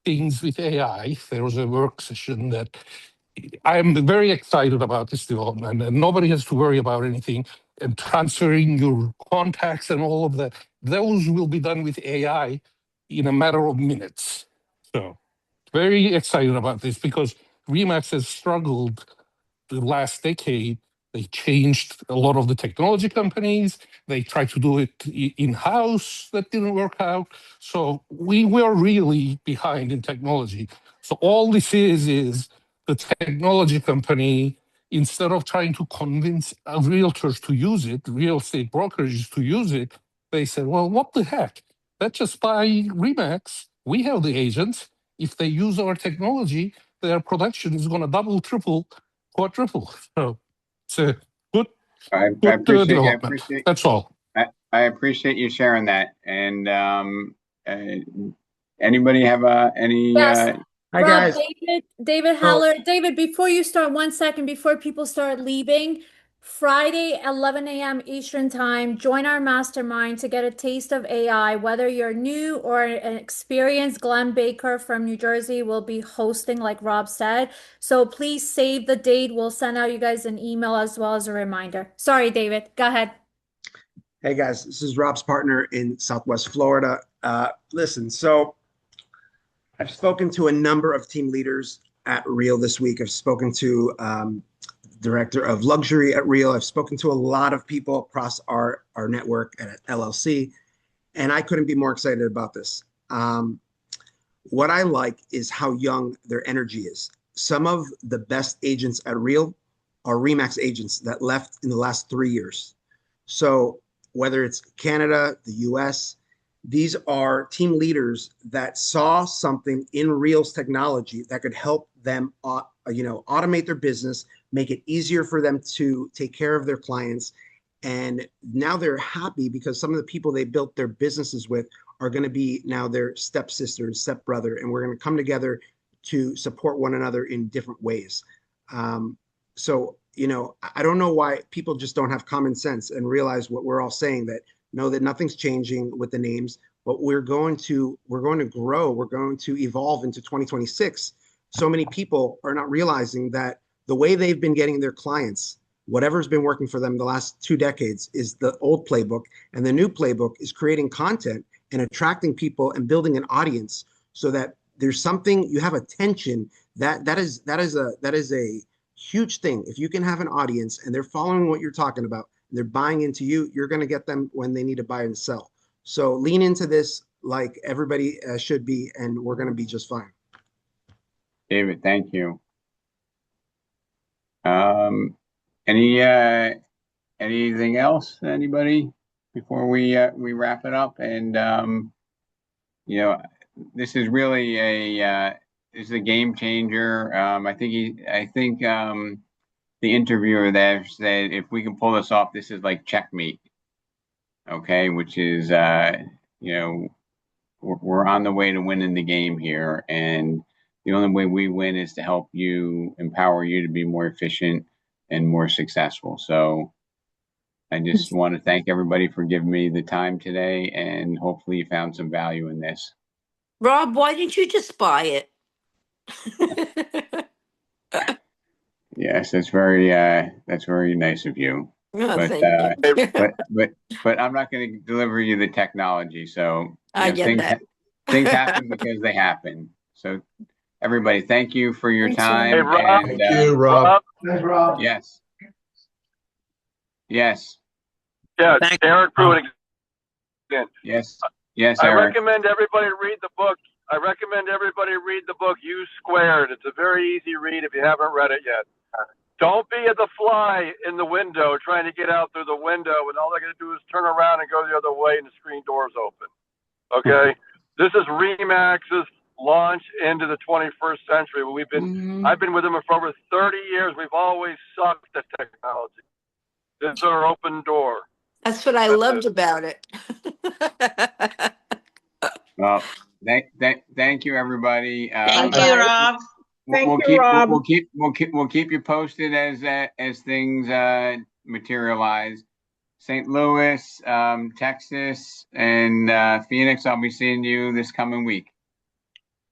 things with AI. There was a work session that I'm very excited about this development, and nobody has to worry about anything. And transferring your contacts and all of that, those will be done with AI in a matter of minutes. So, very excited about this because REMAX has struggled the last decade. They changed a lot of the technology companies. They tried to do it in-house. That didn't work out. So we were really behind in technology. So all this is the technology company, instead of trying to convince realtors to use it, real estate brokerages to use it, they said, well, what the heck? Let's just buy REMAX. We have the agents. If they use our technology, their production is going to double, triple, quadruple. So it's a good, I good appreciate, development. That's all. I appreciate you sharing that. And anybody have any? Yes. Hi, Rob, guys. David Haller. David, before you start, 1 second before people start leaving, Friday, 11 a.m. Eastern Time, join our mastermind to get a taste of AI. Whether you're new or an experienced, Glenn Baker from New Jersey will be hosting, like Rob said. So please save the date. We'll send out you guys an email as well as a reminder. Sorry, David. Go ahead. Hey, guys. This is Rob's partner in Southwest Florida. Listen, so I've spoken to a number of team leaders at Real this week. I've spoken to director of luxury at Real. I've spoken to a lot of people across our network at LLC, and I couldn't be more excited about this. What I like is how young their energy is. Some of the best agents at Real are REMAX agents that left in the last 3 years. So whether it's Canada, the US, these are team leaders that saw something in Real's technology that could help them, automate their business, make it easier for them to take care of their clients. And now they're happy because some of the people they built their businesses with are going to be now their stepsister and stepbrother, and we're going to come together to support one another in different ways. So, I don't know why people just don't have common sense and realize what we're all saying, that know that nothing's changing with the names, but we're going to grow, we're going to evolve into 2026. So many people are not realizing that the way they've been getting their clients, whatever's been working for them the last 2 decades, is the old playbook, and the new playbook is creating content and attracting people and building an audience so that there's something, you have attention. That is a huge thing. If you can have an audience and they're following what you're talking about, and they're buying into you, you're going to get them when they need to buy and sell. So lean into this like everybody should be, and we're going to be just fine. David, thank you. Anything else, anybody, before we wrap it up? And this is really a game changer. I think the interviewer there said, if we can pull this off, this is like checkmate. Okay, which is we're on the way to winning the game here, and the only way we win is to help you, empower you to be more efficient and more successful. So I just want to thank everybody for giving me the time today, and hopefully you found some value in this. Rob, why didn't you just buy it? Yes, that's very nice of you. Oh, But thank you. but I'm not going to deliver you the technology. So I get that. things happen because they happen. So everybody, thank you for your Thanks, time. Rob. Hey, Rob. And Thank you, Rob. Thanks, Rob. yes, yes, Yeah, Thank Eric Pruitt again. yes, I Eric. recommend everybody read the book. I recommend everybody read the book U Squared. It's a very easy read if you haven't read it yet. Don't be the fly in the window trying to get out through the window and all they're going to do is turn around and go the other way and the screen door's open. Okay? This is REMAX's launch into the 21st century. I've been with them for over 30 years. We've always sucked at technology. This is our open door. That's what I loved about it. Well, thank you, everybody. Thank you, Rob. We'll keep you posted as things materialize. St. Louis, Texas, and Phoenix. I'll be seeing you this coming week.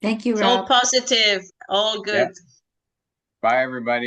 Thank you, It's all Rob. positive, all good. Yep. Bye, everybody.